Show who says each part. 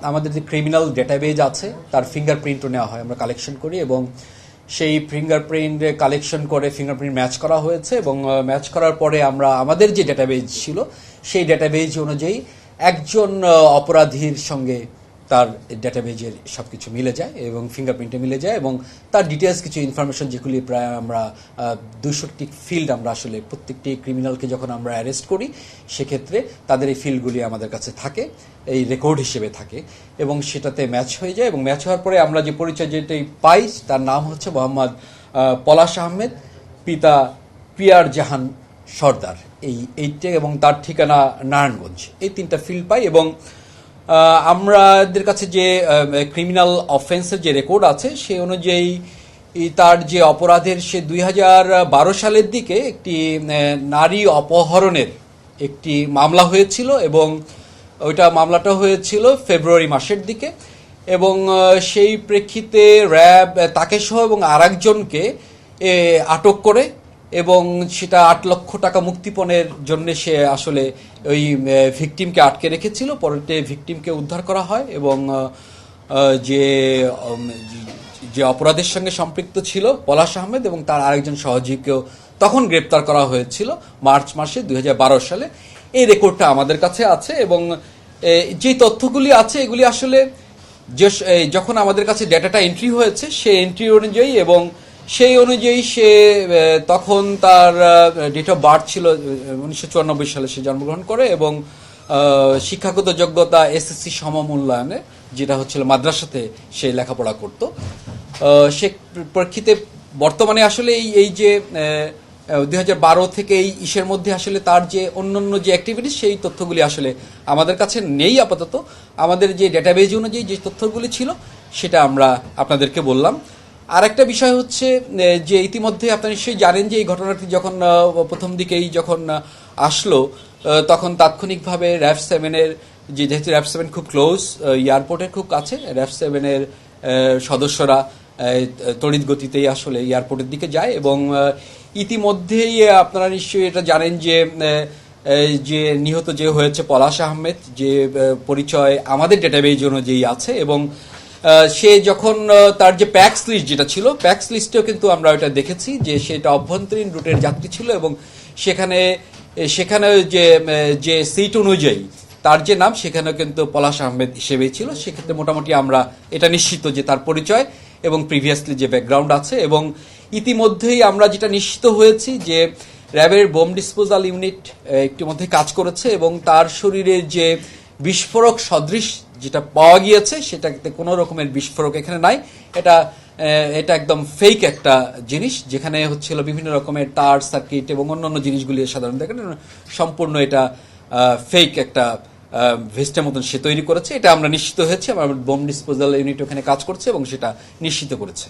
Speaker 1: আমাদের যে criminal database আছে তার ফিঙ্গারপ্রিন্টও নেওয়া হয়, আমরা কালেকশন করি এবং সেই ফিঙ্গারপ্রিন্ট কালেকশন করে ফিঙ্গারপ্রিন্ট ম্যাচ করা হয়েছে এবং ম্যাচ করার পরে আমরা আমাদের যে ডেটাবেজ ছিল সেই ডেটাবেজ অনুযায়ী একজন অপরাধীর সঙ্গে তার ডেটাবেজের সবকিছু মিলে যায় এবং ফিঙ্গারপ্রিন্টে মিলে যায় এবং তার ডিটেলস কিছু ইনফরমেশন যেগুলি প্রায় আমরা 200টি ফিল্ড আমরা আসলে প্রত্যেকটি ক্রিমিনালকে যখন আমরা অ্যারেস্ট করি সেক্ষেত্রে তাদের এই ফিল্ডগুলি আমাদের কাছে থাকে, এই রেকর্ড হিসেবে থাকে এবং সেটাতে ম্যাচ হয়ে যায় এবং ম্যাচ হওয়ার পরে আমরা যে পরিচয় যেটাই পাই তার নাম হচ্ছে মোহাম্মদ পলাশ আহমেদ, পিতা পিয়ার জাহান সর্দার, এইটা এবং তার ঠিকানা নারায়ণগঞ্জ। এই 3টা ফিল্ড পাই এবং আমাদের কাছে যে ক্রিমিনাল অফেন্সের যে রেকর্ড আছে সে অনুযায়ী তার যে অপরাধের সে 2012 সালের দিকে একটি নারী অপহরণের একটি মামলা হয়েছিল এবং ওইটা মামলাটা হয়েছিল ফেব্রুয়ারি মাসের দিকে এবং সেই প্রেক্ষিতে র্যাব তাকে সহ এবং আরেকজনকে আটক করে এবং সেটা 8 লক্ষ টাকা মুক্তিপণের জন্য সে আসলে ওই ভিকটিমকে আটকে রেখেছিল। পরে ভিকটিমকে উদ্ধার করা হয় এবং যে অপরাধের সঙ্গে সম্পৃক্ত ছিল পলাশ আহমেদ এবং তার আরেকজন সহযোগীকেও তখন গ্রেপ্তার করা হয়েছিল মার্চ মাসে 2012 সালে। এই রেকর্ডটা আমাদের কাছে আছে এবং যে তথ্যগুলি আছে এগুলি আসলে যখন আমাদের কাছে ডেটাটা এন্ট্রি হয়েছে সেই এন্ট্রি অনুযায়ী এবং সেই অনুযায়ী সে তখন তার ডেট অফ বার্থ ছিল 1994 সালে সে জন্মগ্রহণ করে এবং শিক্ষাগত যোগ্যতা এসএসসি সমমূল্যায়নে, যেটা হচ্ছিল মাদ্রাসাতে সে লেখাপড়া করত। সে প্রেক্ষিতে বর্তমানে আসলে এই যে 2012 থেকে এই ইসের মধ্যে আসলে তার যে অন্যান্য যে অ্যাক্টিভিটিস সেই তথ্যগুলি আসলে আমাদের কাছে নেই আপাতত। আমাদের যে ডেটাবেজ অনুযায়ী যে তথ্যগুলি ছিল সেটা আমরা আপনাদেরকে বললাম। আর একটা বিষয় হচ্ছে যে ইতিমধ্যে আপনারা নিশ্চয়ই জানেন যে এই ঘটনাটি যখন প্রথম দিকেই যখন আসলো তখন তাৎক্ষণিকভাবে র্যাব 7-এর যেহেতু র্যাব 7 খুব ক্লোজ এয়ারপোর্টের খুব কাছে, র্যাব 7-এর সদস্যরা তড়িৎ গতিতেই আসলে এয়ারপোর্টের দিকে যায় এবং ইতিমধ্যেই আপনারা নিশ্চয়ই এটা জানেন যে নিহত যে হয়েছে পলাশ আহমেদ, যে পরিচয় আমাদের ডেটাবেজ অনুযায়ী আছে এবং সে যখন তার যে প্যাক্স লিস্ট যেটা ছিল প্যাক্স লিস্টেও কিন্তু আমরা ওটা দেখেছি যে সেটা অভ্যন্তরীণ রুটের যাত্রী ছিল এবং সেখানে যে সিট অনুযায়ী তার যে নাম সেখানেও কিন্তু পলাশ আহমেদ হিসেবেই ছিল। সেক্ষেত্রে মোটামুটি আমরা এটা নিশ্চিত যে তার পরিচয় এবং প্রিভিয়াসলি যে ব্যাকগ্রাউন্ড আছে এবং ইতিমধ্যেই আমরা যেটা নিশ্চিত হয়েছি যে র্যাবের বোম ডিসপোজাল ইউনিট ইতিমধ্যে কাজ করেছে এবং তার শরীরের যে বিস্ফোরক সদৃশ যেটা পাওয়া গিয়েছে সেটাতে কোনো রকমের বিস্ফোরক এখানে নাই। এটা একদম ফেক একটা জিনিস, যেখানে হচ্ছিল বিভিন্ন রকমের তার সার্কিট এবং অন্যান্য জিনিসগুলি সাধারণত সম্পূর্ণ এটা ফেক একটা ভেস্টের মতন সে তৈরি করেছে। এটা আমরা নিশ্চিত হয়েছি, আমার বোম ডিসপোজাল ইউনিট ওখানে কাজ করছে এবং সেটা নিশ্চিত করেছে।